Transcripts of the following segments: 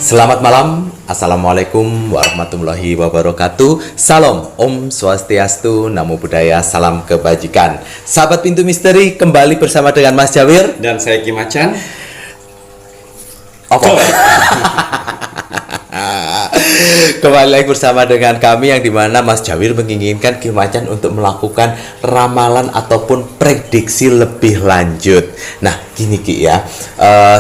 Selamat malam, Assalamualaikum warahmatullahi wabarakatuh. Salam, Om Swastiastu, Namo Buddhaya, salam kebajikan. Sahabat Pintu Misteri, kembali bersama dengan Mas Jawir dan saya Ki Macan. Kembali lagi bersama dengan kami yang dimana Mas Jawir menginginkan Ki Macan untuk melakukan ramalan ataupun prediksi lebih lanjut. Nah gini Ki ya,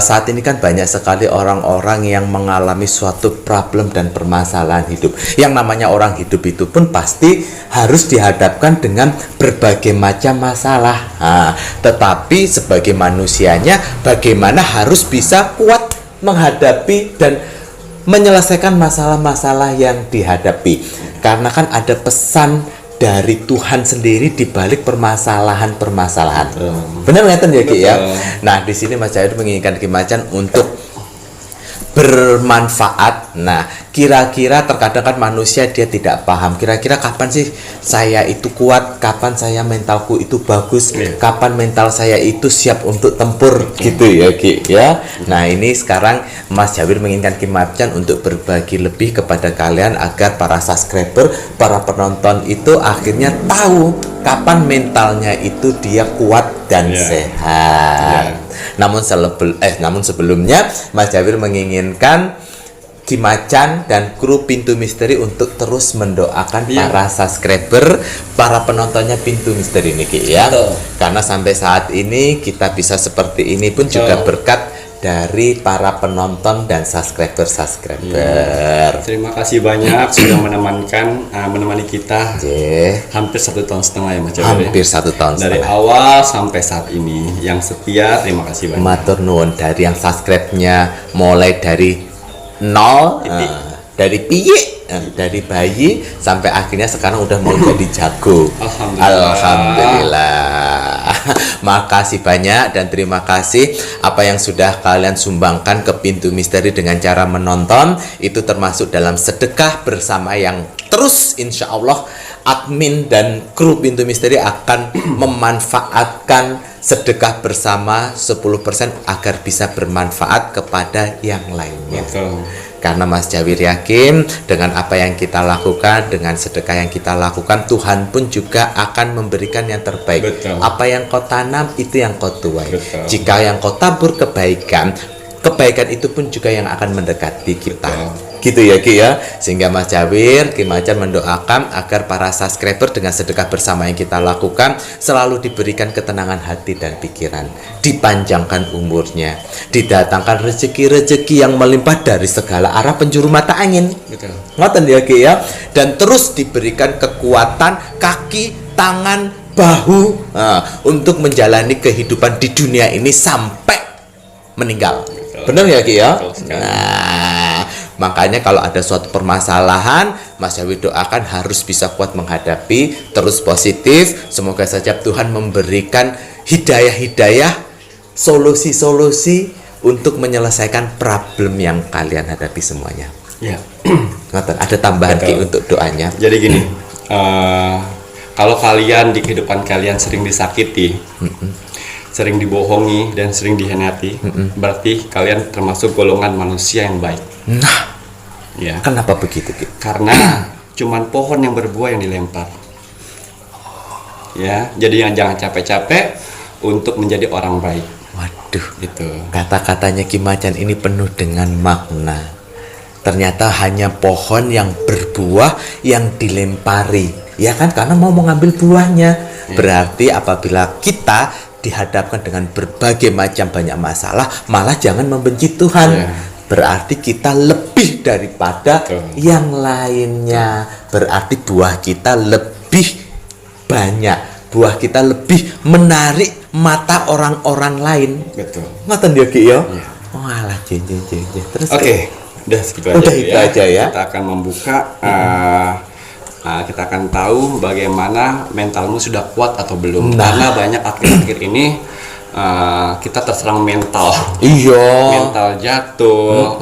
saat ini kan banyak sekali orang-orang yang mengalami suatu problem dan permasalahan hidup. Yang namanya orang hidup itu pun pasti harus dihadapkan dengan berbagai macam masalah. Tetapi sebagai manusianya bagaimana harus bisa kuat menghadapi dan menyelesaikan masalah-masalah yang dihadapi, karena kan ada pesan dari Tuhan sendiri di balik permasalahan-permasalahan. Benar ngeten ya Ki ya. Nah di sini Mas Jawir menginginkan Ki Macan untuk bermanfaat. Nah kira-kira terkadang kan manusia dia tidak paham kira-kira kapan sih saya itu kuat, kapan saya mentalku itu bagus, kapan mental saya itu siap untuk tempur gitu ya Ki ya. Nah ini sekarang Mas Jawir menginginkan Ki Macan untuk berbagi lebih kepada kalian agar para subscriber, para penonton itu akhirnya tahu kapan mentalnya itu dia kuat dan sehat. Namun sebelumnya Mas Jawir menginginkan Ki Macan dan kru Pintu Misteri untuk terus mendoakan para subscriber, para penontonnya Pintu Misteri ini Ki ya. Karena sampai saat ini kita bisa seperti ini pun juga berkat dari para penonton dan subscriber. Terima kasih banyak sudah menemani kita hampir 1,5 tahun ya Mas Jawir. Hampir 1 tahun dari awal sampai saat ini. Yang setia, terima kasih banyak. Matur nuwun, dari yang subscribe-nya mulai dari nol, dari piye, dari bayi sampai akhirnya sekarang udah mau jadi jago. Alhamdulillah. Makasih banyak dan terima kasih apa yang sudah kalian sumbangkan ke Pintu Misteri dengan cara menonton, itu termasuk dalam sedekah bersama yang terus insya Allah admin dan kru Pintu Misteri akan memanfaatkan sedekah bersama 10% agar bisa bermanfaat kepada yang lainnya. Karena Mas Jawir yakin dengan apa yang kita lakukan, dengan sedekah yang kita lakukan, Tuhan pun juga akan memberikan yang terbaik. Apa yang kau tanam itu yang kau tuai. Jika yang kau tabur kebaikan itu pun juga yang akan mendekati kita. Gitu ya Ki ya. Sehingga Mas Jawir, Ki Macan mendoakan agar para subscriber dengan sedekah bersama yang kita lakukan selalu diberikan ketenangan hati dan pikiran, dipanjangkan umurnya, didatangkan rezeki-rezeki yang melimpah dari segala arah penjuru mata angin. Ngoten ya Ki ya. Dan terus diberikan kekuatan kaki, tangan, bahu untuk menjalani kehidupan di dunia ini sampai meninggal. Benar ya Ki ya? Nah, makanya kalau ada suatu permasalahan, Mas Jawir doakan harus bisa kuat menghadapi, terus positif. Semoga saja Tuhan memberikan hidayah-hidayah, solusi-solusi untuk menyelesaikan problem yang kalian hadapi semuanya. Ada tambahan Ki untuk doanya. Jadi gini, kalau kalian di kehidupan kalian sering disakiti, sering dibohongi dan sering dikhianati, berarti kalian termasuk golongan manusia yang baik. Nah, kenapa begitu Ki? Karena cuman pohon yang berbuah yang dilempar. Jadi yang jangan capek-capek untuk menjadi orang baik. Waduh, gitu. Kata-katanya Ki Macan ini penuh dengan makna. Ternyata hanya pohon yang berbuah yang dilempari, ya kan? Karena mau mengambil buahnya. Berarti apabila kita dihadapkan dengan berbagai macam banyak masalah, malah jangan membenci Tuhan. Berarti kita lebih daripada yang lainnya. Berarti buah kita lebih banyak, buah kita lebih menarik mata orang-orang lain. Ngoten ya Ki ya. Walah terus udah segitu aja ya. Kita akan membuka kita akan tahu bagaimana mentalmu sudah kuat atau belum. Karena banyak akhir-akhir ini kita terserang mental. Mental jatuh,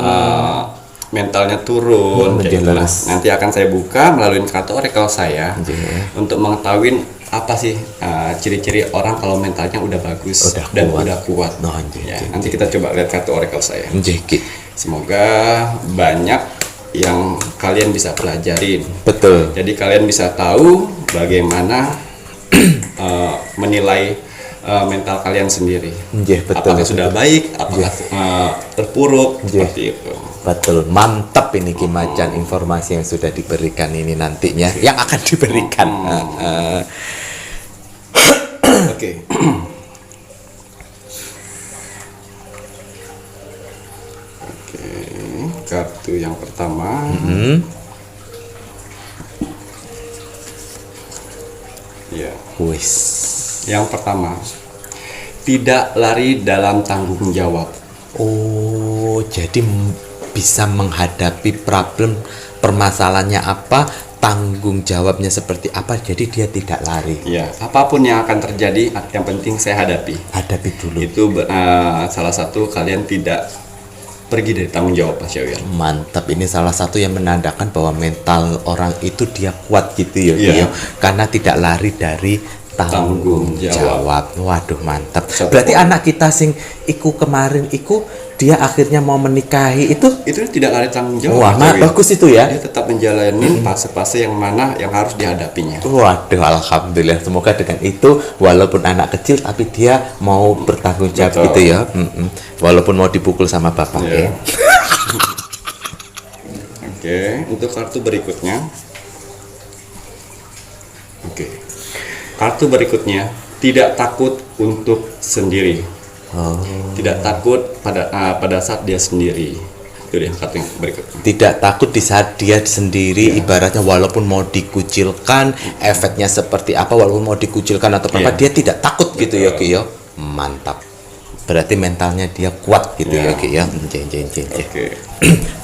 mentalnya turun. Nanti akan saya buka melalui kartu oracle saya untuk mengetahui apa sih ciri-ciri orang kalau mentalnya udah bagus dan udah kuat. Nanti kita coba lihat kartu oracle saya. Semoga banyak yang kalian bisa pelajarin. Betul. Jadi kalian bisa tahu bagaimana menilai mental kalian sendiri. Betul. Apakah sudah baik, apakah terpuruk, seperti itu. Betul, mantap ini Ki Macan, informasi yang sudah diberikan ini nantinya, yang akan diberikan. Oke. Oke, kartu yang pertama. Ya. Wis. Yang pertama, tidak lari dalam tanggung jawab. Oh, jadi bisa menghadapi problem, permasalahannya apa, tanggung jawabnya seperti apa, jadi dia tidak lari. Ya, apapun yang akan terjadi, yang penting saya hadapi. Hadapi dulu. Itu salah satu kalian tidak pergi dari tanggung jawab, Mas Syawir. Mantap, ini salah satu yang menandakan bahwa mental orang itu dia kuat gitu ya, karena tidak lari dari tanggung jawab. Waduh, mantap. Berarti anak kita sing iku kemarin iku dia akhirnya mau menikahi itu tidak lari tanggung jawab. Wah, bagus itu ya. Dia tetap menjalani fase-fase yang mana yang harus dihadapinya. Waduh, alhamdulillah. Semoga dengan itu walaupun anak kecil tapi dia mau bertanggung jawab gitu ya. Walaupun mau dipukul sama bapak. Oke, untuk kartu berikutnya. Kartu berikutnya, tidak takut untuk sendiri. Tidak takut pada saat dia sendiri. Itu dia kartu yang berikutnya. Tidak takut di saat dia sendiri, ibaratnya walaupun mau dikucilkan, efeknya seperti apa, walaupun mau dikucilkan atau apa, dia tidak takut. Gitu ya Ki ya. Mantap. Berarti mentalnya dia kuat gitu ya Ki ya.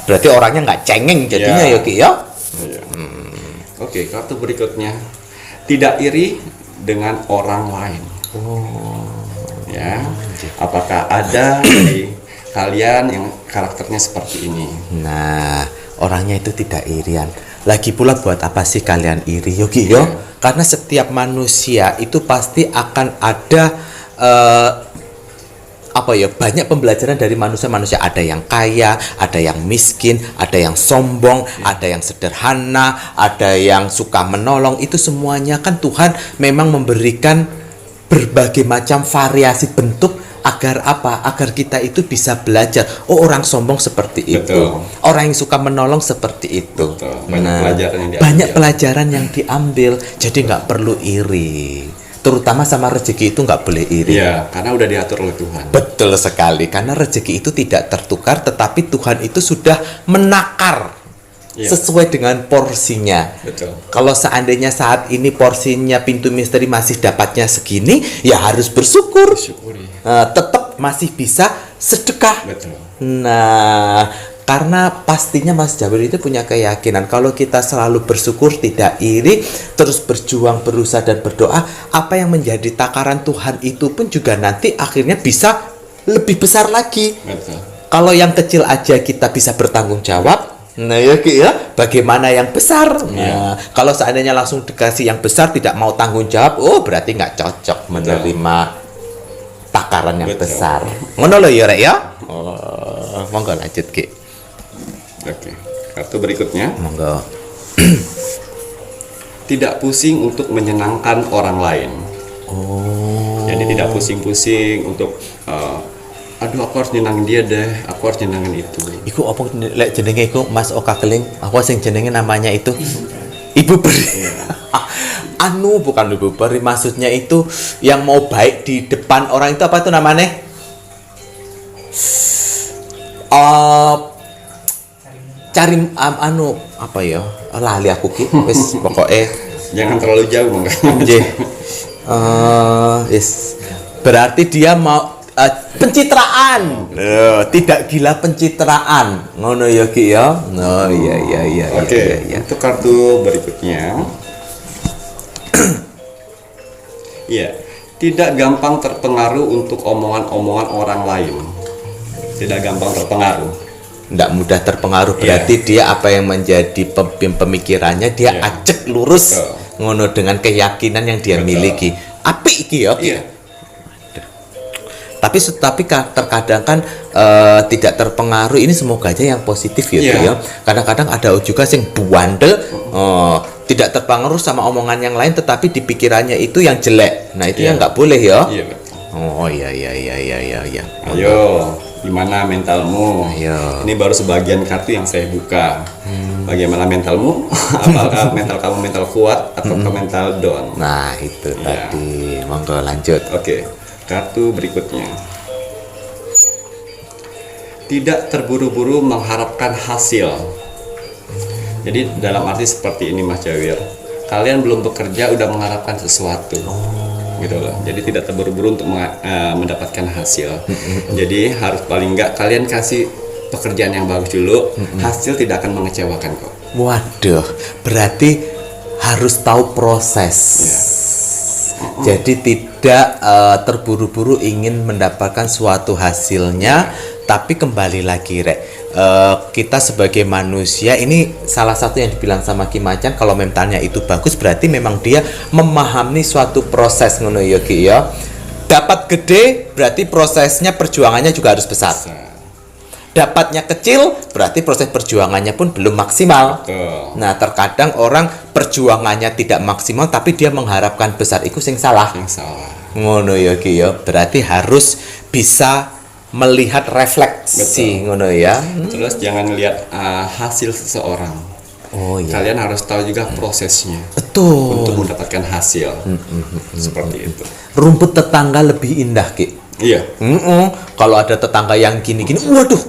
Berarti orangnya nggak cengeng jadinya ya Ki ya. Oke, kartu berikutnya, tidak iri dengan orang lain. Ya, apakah ada dari kalian yang karakternya seperti ini? Nah, orangnya itu tidak irian. Lagi pula buat apa sih kalian iri Yogi yo? Karena setiap manusia itu pasti akan ada banyak pembelajaran dari manusia-manusia. Ada yang kaya, ada yang miskin, ada yang sombong, ada yang sederhana, ada yang suka menolong. Itu semuanya kan Tuhan memang memberikan berbagai macam variasi bentuk agar apa? Agar kita itu bisa belajar. Oh, orang sombong seperti itu. Orang yang suka menolong seperti itu. Banyak pelajaran yang diambil. Jadi nggak perlu iri. Terutama sama rezeki itu nggak boleh iri. Iya, karena udah diatur oleh Tuhan. Betul sekali, karena rezeki itu tidak tertukar, tetapi Tuhan itu sudah menakar sesuai dengan porsinya. Betul. Kalau seandainya saat ini porsinya pintu misteri masih dapatnya segini, ya harus bersyukur. Tetap masih bisa sedekah. Betul. Nah, karena pastinya Mas Jabir itu punya keyakinan kalau kita selalu bersyukur, tidak iri, terus berjuang, berusaha dan berdoa, apa yang menjadi takaran Tuhan itu pun juga nanti akhirnya bisa lebih besar lagi. Betul. Kalau yang kecil aja kita bisa bertanggung jawab, nah ya Ki ya, bagaimana yang besar? Nah, kalau seandainya langsung dikasih yang besar tidak mau tanggung jawab, oh berarti nggak cocok menerima takaran yang besar. Ngono lho ya Rek ya. Monggo lanjut Ki. Oke, kartu berikutnya. Monggo. Tidak pusing untuk menyenangkan orang lain. Jadi tidak pusing-pusing untuk aduh aku harus nyenangin dia deh, aku harus nyenangin itu. Iku apa lek jenenge iku Mas Oka Keling? Apa sing jenenge namanya itu? Ibu Peri. Bukan Ibu Peri, maksudnya itu yang mau baik di depan orang itu apa itu namanya? Cari apa ya? Lali aku Ki. Wis pokoke jangan terlalu jauh nggih. Berarti dia mau pencitraan. Tidak gila pencitraan. Ngono ya Ki ya. Oh iya. Oke, untuk kartu berikutnya. Iya, tidak gampang terpengaruh untuk omongan-omongan orang lain. Tidak gampang terpengaruh. Tidak mudah terpengaruh, berarti dia apa yang menjadi pemikirannya dia ajak lurus ngono dengan keyakinan yang dia miliki. Apik iki ya. Terkadang kan tidak terpengaruh. Ini semoga aja yang positif ya, Ki, ya. Kadang-kadang ada juga sing buandel, tidak terpengaruh sama omongan yang lain, tetapi di pikirannya itu yang jelek. Nah itu yang nggak boleh ya. Iya betul. Oh iya. Ayo, gimana mentalmu? Ayo. Ini baru sebagian kartu yang saya buka. Bagaimana mentalmu? Apakah mental kamu mental kuat atau mental down? Nah itu tadi. Monggo lanjut. Oke, kartu berikutnya. Tidak terburu-buru mengharapkan hasil. Jadi dalam arti seperti ini Mas Jawir. Kalian belum bekerja udah mengharapkan sesuatu. Gitu loh. Jadi tidak terburu-buru untuk mendapatkan hasil. Jadi harus paling enggak kalian kasih pekerjaan yang bagus dulu. Hasil tidak akan mengecewakan kok. Waduh, berarti harus tahu proses. Jadi tidak terburu-buru ingin mendapatkan suatu hasilnya, tapi kembali lagi kita sebagai manusia ini salah satu yang dibilang sama Ki Macan, kalau mentalnya itu bagus berarti memang dia memahami suatu proses ngono ya Ki ya. Dapat gede berarti prosesnya perjuangannya juga harus besar. Dapatnya kecil berarti proses perjuangannya pun belum maksimal. Nah terkadang orang perjuangannya tidak maksimal tapi dia mengharapkan besar, itu sing salah. Ngono ya Ki ya. Berarti harus bisa melihat refleksi ngono ya. Terus jangan lihat hasil seseorang. Oh iya. Kalian harus tahu juga prosesnya. Betul. Untuk mendapatkan hasil. Seperti itu. Rumput tetangga lebih indah Ki. Iya. Kalau ada tetangga yang gini-gini, waduh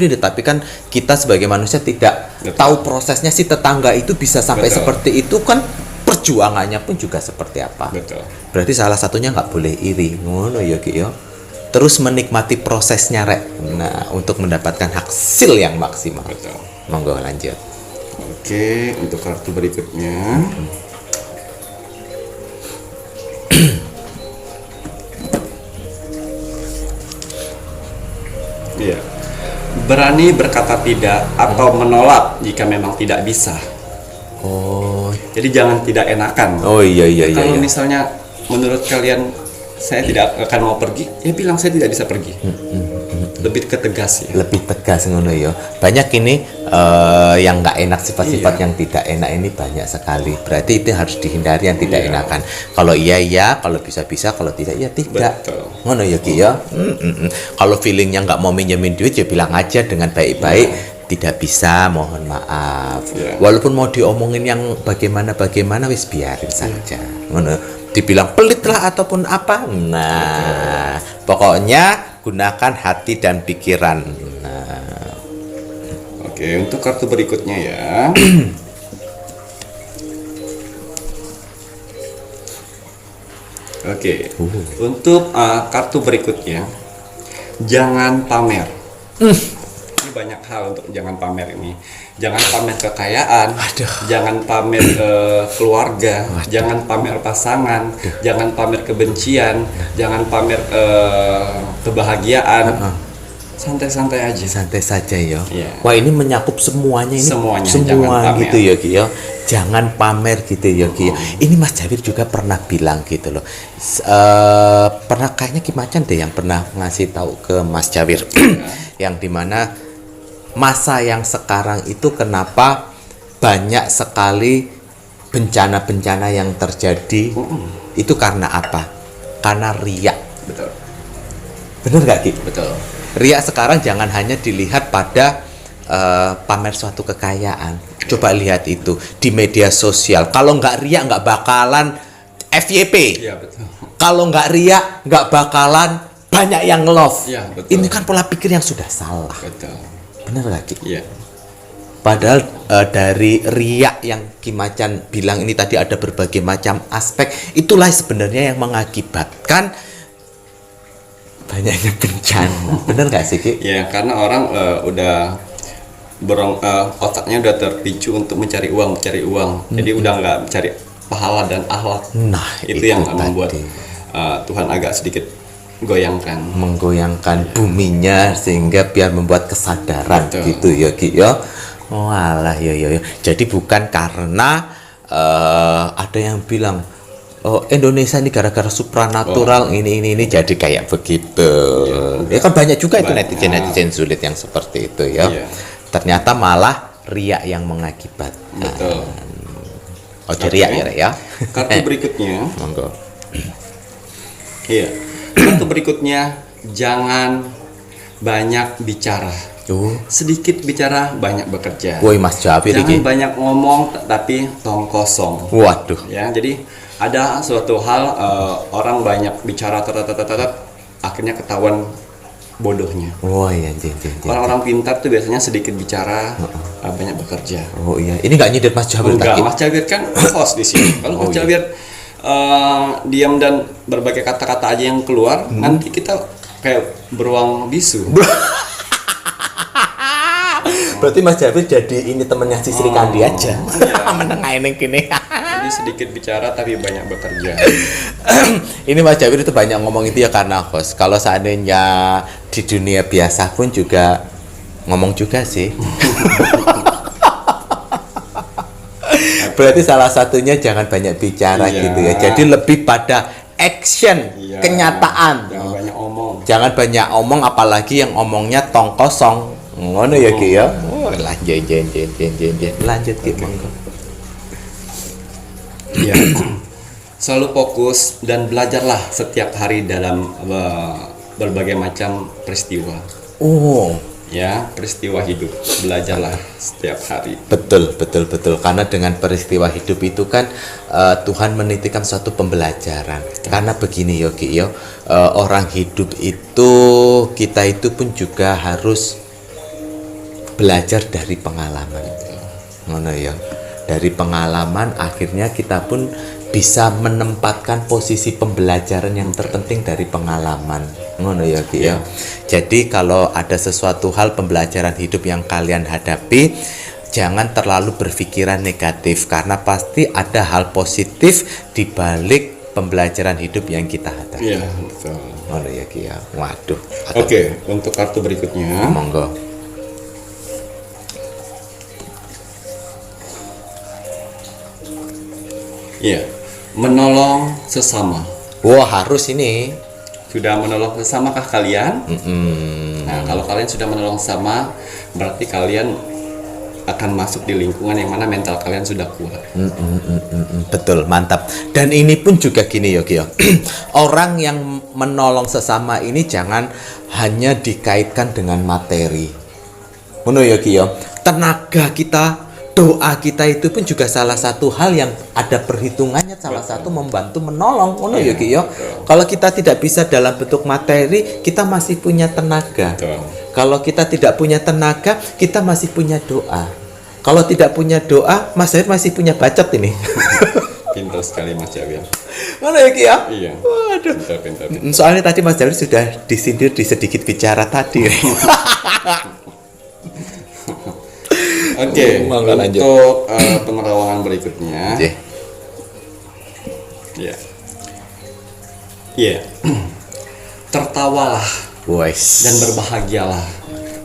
ini, tapi kan kita sebagai manusia tidak tahu prosesnya si tetangga itu bisa sampai seperti itu kan, perjuangannya pun juga seperti apa. Betul. Berarti salah satunya nggak boleh iri, ngono ya Ki ya. Terus menikmati prosesnya Nah, untuk mendapatkan hasil yang maksimal. Betul. Monggo lanjut. Oke, untuk kartu berikutnya. Iya. Berani berkata tidak atau menolak jika memang tidak bisa. Oh. Jadi jangan tidak enakan. Oh iya. Kalau misalnya menurut kalian saya tidak akan mau pergi, ya bilang saya tidak bisa pergi. Lebih ketegas ya. Lebih tegas ngono ya. Banyak ini yang nggak enak, sifat-sifat yang tidak enak ini banyak sekali. Berarti itu harus dihindari yang tidak enakan. Kalau iya, kalau bisa, kalau tidak ya tidak. Ngono ya Ki ya. Kalau feelingnya nggak mau minjemin duit ya bilang aja dengan baik-baik. Tidak bisa, mohon maaf. Walaupun mau diomongin yang bagaimana wis biarin saja. Ngono. Dibilang pelit lah ataupun apa. Nah, pokoknya gunakan hati dan pikiran. Nah. Oke, untuk kartu berikutnya ya. Oke. Untuk kartu berikutnya, jangan pamer. Ini banyak hal untuk jangan pamer ini. Jangan pamer kekayaan, jangan pamer keluarga, jangan pamer pasangan, jangan pamer kebencian, jangan pamer kebahagiaan. Santai-santai aja. Santai saja ya. Wah ini menyakup semuanya ini. Semua gitu ya Ki ya. Jangan pamer gitu ya Ki. Ini Mas Jawir juga pernah bilang gitu loh. Pernah kayaknya Ki Macan deh yang pernah ngasih tahu ke Mas Jawir. Yang dimana masa yang sekarang itu kenapa banyak sekali bencana-bencana yang terjadi. Itu karena apa? Karena riak. Betul. Bener gak Ki? Betul. Riak sekarang jangan hanya dilihat pada pamer suatu kekayaan. Coba lihat itu di media sosial. Kalau nggak riak nggak bakalan FYP. Iya betul. Kalau nggak riak nggak bakalan banyak yang love. Iya betul. Ini kan pola pikir yang sudah salah. Betul. Bener gak Ki? Iya. Padahal dari riak yang Ki Macan bilang ini tadi ada berbagai macam aspek. Itulah sebenarnya yang mengakibatkan banyaknya bencana. Bener gak sih Ki? Ya karena orang udah otaknya udah terpicu untuk mencari uang. Jadi udah nggak mencari pahala dan akhlak. Nah itu yang membuat Tuhan agak sedikit menggoyangkan buminya sehingga biar membuat kesadaran. Betul. Gitu ya Ki ya. Oh alah ya. Jadi bukan karena ada yang bilang oh Indonesia ini gara-gara supranatural ini jadi kayak begitu. Ya kan banyak juga itu netizen sulit yang seperti itu ya. Ternyata malah riak yang mengakibat. Betul. Riak ya. Kartu berikutnya. Monggo. Iya. Kartu berikutnya, jangan banyak bicara. Sedikit bicara, banyak bekerja. Woi Mas Jafir Jangan banyak ngomong tapi tong kosong. Waduh. Ya, jadi ada suatu hal orang banyak bicara akhirnya ketahuan bodohnya. Oh iya, Orang-orang pintar tuh biasanya sedikit bicara, banyak bekerja. Oh iya, ini nggak nyindir Mas Jafir Enggak, tadi. Mas Jafir kan host di sini. Kalau Mas Jafir diam dan berbagai kata-kata aja yang keluar, nanti kita kayak beruang bisu. Berarti Mas Jafir jadi ini temennya si Sri Kandi aja. Menengahin yang gini. Jadi sedikit bicara tapi banyak bekerja. Ini Mas Jafir itu banyak ngomong itu ya karena host. Kalau seandainya di dunia biasa pun juga ngomong juga sih. Berarti salah satunya jangan banyak bicara gitu ya. Jadi lebih pada action, kenyataan. Jangan banyak omong. Jangan banyak omong, apalagi yang omongnya tong kosong. Ngono ya Ki ya. Lanjut Ki monggo. Iya. Selalu fokus dan belajarlah setiap hari dalam berbagai macam peristiwa. Ya, peristiwa hidup. Belajarlah setiap hari. Betul. Karena dengan peristiwa hidup itu kan Tuhan menitipkan suatu pembelajaran. Karena begini Yogi yo, orang hidup itu kita itu pun juga harus belajar dari pengalaman. Ngono ya. Dari pengalaman akhirnya kita pun bisa menempatkan posisi pembelajaran yang terpenting dari pengalaman. Ngono ya Ki ya. Jadi kalau ada sesuatu hal pembelajaran hidup yang kalian hadapi, jangan terlalu berpikiran negatif karena pasti ada hal positif di balik pembelajaran hidup yang kita hadapi. Iya, betul. Ngono ya Ki ya. Waduh. Oke, untuk kartu berikutnya. Monggo. Iya, menolong sesama. Wah, harus ini. Sudah menolong sesamakah kalian? Nah, kalau kalian sudah menolong sesama, berarti kalian akan masuk di lingkungan yang mana mental kalian sudah kuat. Betul, mantap. Dan ini pun juga gini Yogi. Orang yang menolong sesama ini jangan hanya dikaitkan dengan materi. Ngono Yogi ya. Tenaga kita, doa kita itu pun juga salah satu hal yang ada perhitungannya, salah satu membantu menolong. Ngono ya Ki ya. Kalau kita tidak bisa dalam bentuk materi, kita masih punya tenaga. Kalau kita tidak punya tenaga, kita masih punya doa. Kalau tidak punya doa, Mas Jafir masih punya bacot ini. Pintar sekali Mas Jafir. Mana ya Ki ya? Iya. Waduh. Pintar. Soalnya tadi Mas Jafir sudah disindir di sedikit bicara tadi. Oke, untuk penerawangan berikutnya. Iya. Tertawalah dan berbahagialah.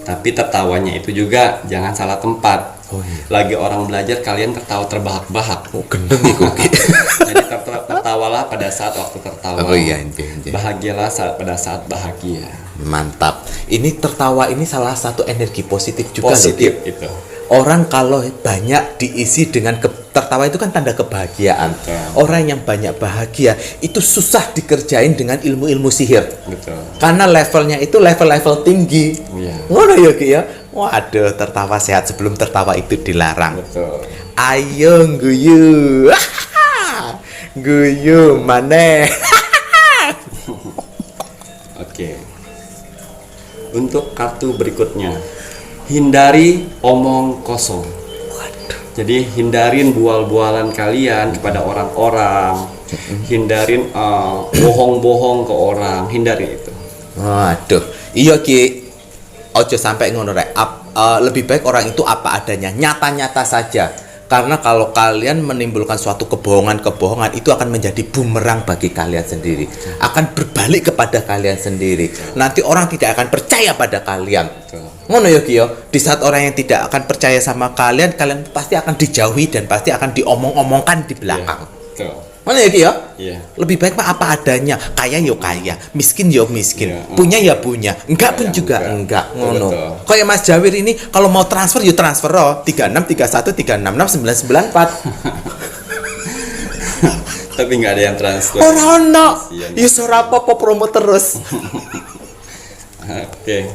Tapi tertawanya itu juga jangan salah tempat. Lagi orang belajar kalian tertawa terbahak-bahak. Gendeng iku. Jadi tertawalah pada saat waktu tertawa. Bahagialah pada saat bahagia. Mantap. Ini tertawa ini salah satu energi positif juga. Positif itu. Orang kalau banyak diisi dengan tertawa itu kan tanda kebahagiaan. Orang yang banyak bahagia itu susah dikerjain dengan ilmu-ilmu sihir. Betul. Karena levelnya itu level-level tinggi. Ngono ya Ki ya. Waduh, tertawa sehat sebelum tertawa itu dilarang. Betul. Ayo guyu. Guyu maneh. Oke. Untuk kartu berikutnya. Hindari omong kosong. Jadi hindarin bual-bualan kalian kepada orang-orang. Hindarin bohong-bohong ke orang. Hindari itu. Waduh. Iya Ki. Ojo sampai ngono rek. Lebih baik orang itu apa adanya, nyata-nyata saja. Karena kalau kalian menimbulkan suatu kebohongan-kebohongan itu akan menjadi bumerang bagi kalian sendiri. Akan berbalik kepada kalian sendiri. Nanti orang tidak akan percaya pada kalian. Ngono ya Ki yo. Di saat orang yang tidak akan percaya sama kalian, kalian pasti akan dijauhi dan pasti akan diomong-omongkan di belakang. Betul. Mana ya Ki ya? Iya. Lebih baik mah apa adanya, kaya yo kaya, miskin yo miskin, Iya. punya ya punya, enggak pun Kaya juga enggak, ngono. Betul. Kayak Mas Jawir ini kalau mau transfer yo transfer oh 3631366994. Tapi nggak ada yang transfer. Ora ono. Kasian. Ya ora apa-apa promo terus. Oke.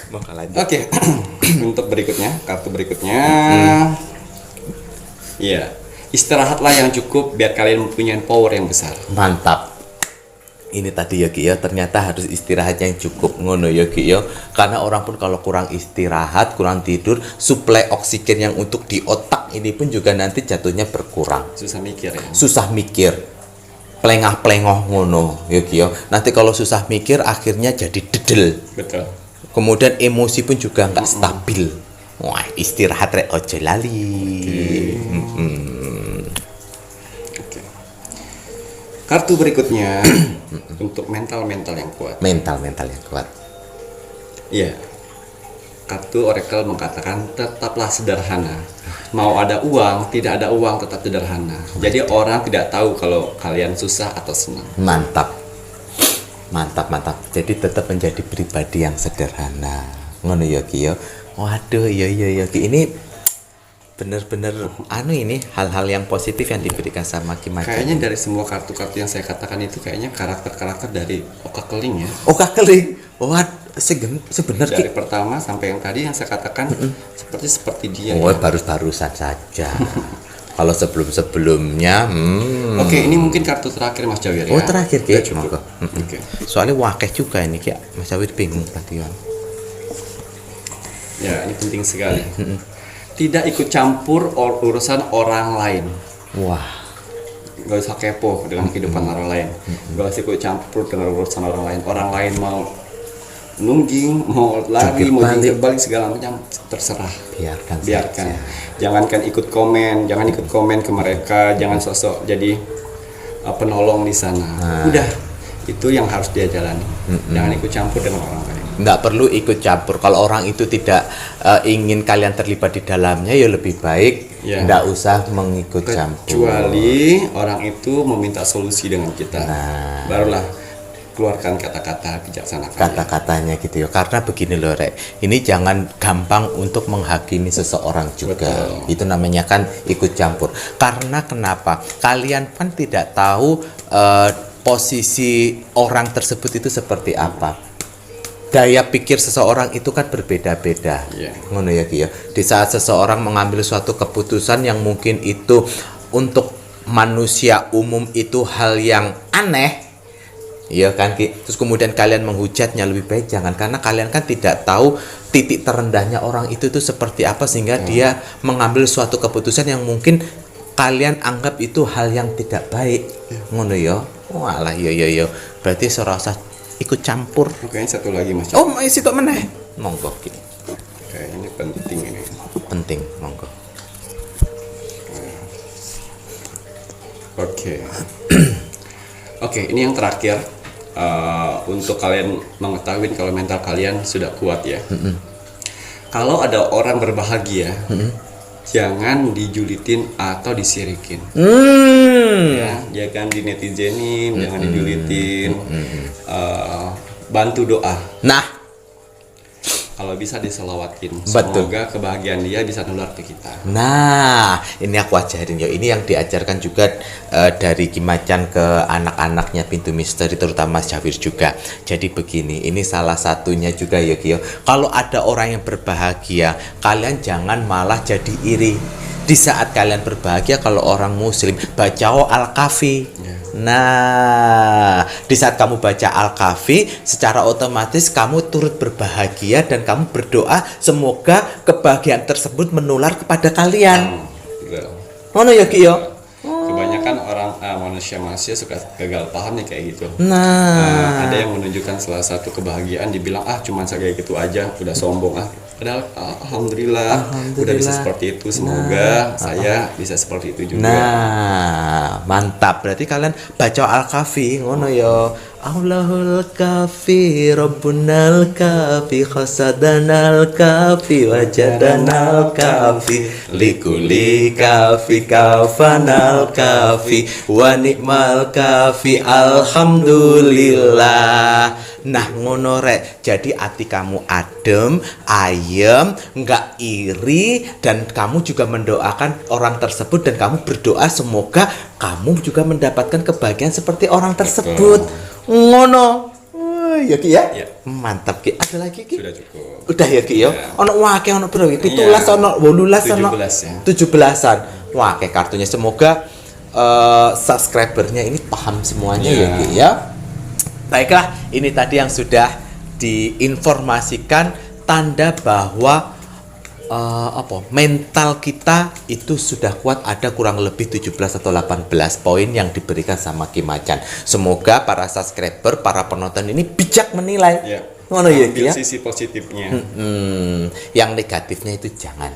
Bakal lanjut. Oke. Untuk berikutnya, kartu berikutnya. Iya. Istirahatlah yang cukup biar kalian mempunyai power yang besar. Mantap. Ini tadi ya Ki ya, ternyata harus istirahat yang cukup ngono ya Ki ya. Karena orang pun kalau kurang istirahat, kurang tidur, suplai oksigen yang untuk di otak ini pun juga nanti jatuhnya berkurang. Susah mikir ya. Susah mikir. Plengah-plengoh ngono ya Ki ya. Nanti kalau susah mikir akhirnya jadi dedel. Betul. Kemudian emosi pun juga nggak stabil. Wah, istirahat rek ojo lali. Kartu berikutnya untuk mental yang kuat. Mental yang kuat. Iya. Kartu Oracle mengatakan tetaplah sederhana. Mau ada uang, tidak ada uang, tetap sederhana. Jadi orang tidak tahu kalau kalian susah atau senang. Mantap. Jadi tetap menjadi pribadi yang sederhana. Ngono ya Ki ya. Waduh, iya Ki. Ini bener-bener ini hal-hal yang positif yang diberikan sama Ki Macan. Kayaknya dari semua kartu-kartu yang saya katakan itu kayaknya karakter-karakter dari Oka Keling ya. Oka Keling. Wah, sebenarnya Dari pertama sampai yang tadi yang saya katakan seperti dia. Oh, ya. barusan saja. Kalau sebelum-sebelumnya, Oke, ini mungkin kartu terakhir Mas Jawir ya. Oh, terakhir Ki. Udah cukup. Monggo. Oke. Soalnya wakeh juga ini Ki. Mas Jawir bingung tadi ya. Ya, ini penting sekali. Tidak ikut campur urusan orang lain. Wah, Gak usah kepo dengan kehidupan orang lain. Gak usah ikut campur dengan urusan orang lain. Orang lain mau nungging, mau lari, mau jungkir balik segala macam terserah. biarkan. Biarkan. saja. Jangan ikut komen ke mereka, jangan sosok jadi penolong di sana. Udah, itu yang harus dia jalani. Jangan ikut campur dengan orang lain. Nggak perlu ikut campur. Kalau orang itu tidak ingin kalian terlibat di dalamnya, ya lebih baik Ya. nggak usah mengikut campur. Kecuali orang itu meminta solusi dengan kita. Nah. Barulah keluarkan kata-kata bijaksana. Kata-katanya gitu ya. Karena begini loh Rek, ini jangan gampang untuk menghakimi seseorang juga. Betul. Itu namanya kan ikut campur. Karena kenapa? Kalian kan tidak tahu posisi orang tersebut itu seperti apa. Daya pikir seseorang itu kan berbeda-beda. Iya. Ngono ya Ki ya. Di saat seseorang mengambil suatu keputusan yang mungkin itu untuk manusia umum itu hal yang aneh. Iya kan Ki. Terus kemudian kalian menghujatnya, lebih baik jangan, karena kalian kan tidak tahu titik terendahnya orang itu seperti apa sehingga dia mengambil suatu keputusan yang mungkin kalian anggap itu hal yang tidak baik. Ngono ya. Walah iya. Berarti serasa ikut campur. Oke, satu lagi Mas. Oh, masih tok meneh. Monggo Ki. Oke, ini penting ini. Penting, monggo. Oke. Oke, ini yang terakhir. Untuk kalian mengetahui kalau mental kalian sudah kuat ya. Kalau ada orang berbahagia, jangan dijulitin atau disirikin. Ya, jangan di netizenin, jangan dijulitin. Bantu doa. Nah, Kalau bisa diselawatin. Betul. Semoga kebahagiaan dia bisa nular ke kita. Nah, ini aku ajarin ya. Ini yang diajarkan juga dari Ki Macan ke anak-anaknya Pintu Misteri, terutama Mas Jawir juga. Jadi begini, ini salah satunya juga ya Ki. Kalau ada orang yang berbahagia, kalian jangan malah jadi iri. Di saat kalian berbahagia, kalau orang muslim baca Al-Kahfi. Nah, di saat kamu baca Al-Kahfi, secara otomatis kamu turut berbahagia dan kamu berdoa semoga kebahagiaan tersebut menular kepada kalian. Gitu. Mana ya Ki ya? Kebanyakan orang manusia suka gagal paham nih kayak gitu. Nah, Ada yang menunjukkan salah satu kebahagiaan dibilang cuman kayak gitu aja, udah sombong Padahal alhamdulillah udah bisa seperti itu. Semoga saya bisa seperti itu juga. nah, mantap. Berarti kalian baca Al-Kahfi ngono ya. Allahul kafi Rabbunal kafi Khasadanal kafi Wajadanal kafi Likuli kafi Kafanal kafi Wa ni'mal kafi Alhamdulillah. Nah ngono rek, jadi hati kamu adem, ayem, nggak iri, dan kamu juga mendoakan orang tersebut, dan kamu berdoa semoga kamu juga mendapatkan kebahagiaan seperti orang tersebut. Ngono. Ya Ki ya? Ya. Mantap Ki. Ada lagi Ki? Sudah cukup. Udah ya Ki ya? Ono wake ono bro, 17 ono 18 ono 17 ya. 17-an. Wake kartunya, semoga subscribernya ini paham semuanya ya Ki ya. Baiklah, ini tadi yang sudah diinformasikan tanda bahwa mental kita itu sudah kuat, ada kurang lebih 17 atau 18 poin yang diberikan sama Ki Macan. Semoga para subscriber, para penonton ini bijak menilai. Ya. Ngono ya Ki ya. Sisi positifnya. Yang negatifnya itu jangan.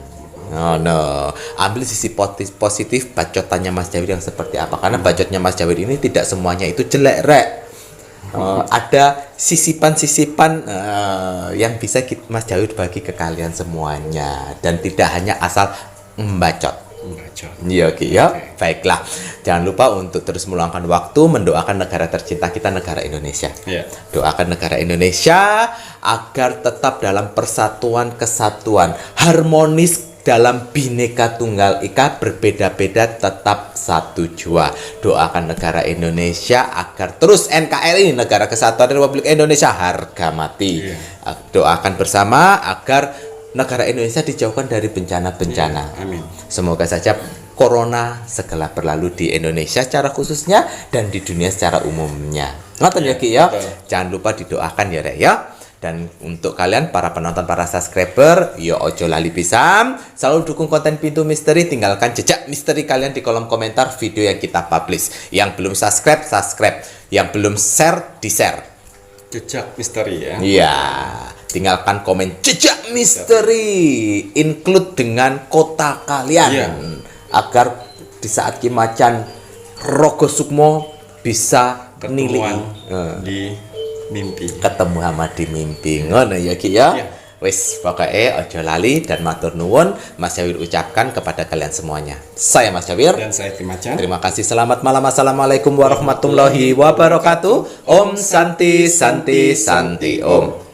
No. Ambil sisi positif bacotannya Mas Jawir yang seperti apa, karena bacotnya Mas Jawir ini tidak semuanya itu jelek rek. Ada sisipan-sisipan yang bisa Mas Jawir bagi ke kalian semuanya, dan tidak hanya asal membacot. Iya Ki ya. Baiklah, jangan lupa untuk terus meluangkan waktu mendoakan negara tercinta kita, negara Indonesia. Doakan negara Indonesia agar tetap dalam persatuan, kesatuan, harmonis dalam Bhinneka Tunggal Ika, berbeda-beda tetap satu jua. Doakan negara Indonesia agar terus NKRI, Negara Kesatuan Republik Indonesia, harga mati. Doakan bersama agar negara Indonesia dijauhkan dari bencana-bencana. Amin. Semoga saja corona segera berlalu di Indonesia secara khususnya dan di dunia secara umumnya. Ngoten ya Ki ya. Jangan lupa didoakan ya Rek ya. Dan untuk kalian para penonton, para subscriber, yo ojo lali pisan, selalu dukung konten Pintu Misteri, tinggalkan jejak misteri kalian di kolom komentar video yang kita publish. Yang belum subscribe, subscribe. Yang belum share, di-share. Jejak misteri ya. Iya, tinggalkan komen jejak misteri, include dengan kota kalian, agar di saat Ki Macan Rogo Sukmo bisa ketemuan di mimpi, ketemu sama di mimpi. Ngono ya Ki ya. Wis pokoknya ojo lali, dan matur nuwun Mas Jawir ucapkan kepada kalian semuanya. Saya Mas Jawir dan saya Ki Macan. Terima kasih, selamat malam. Assalamualaikum warahmatullahi wabarakatuh. Om Santi Santi Santi Om.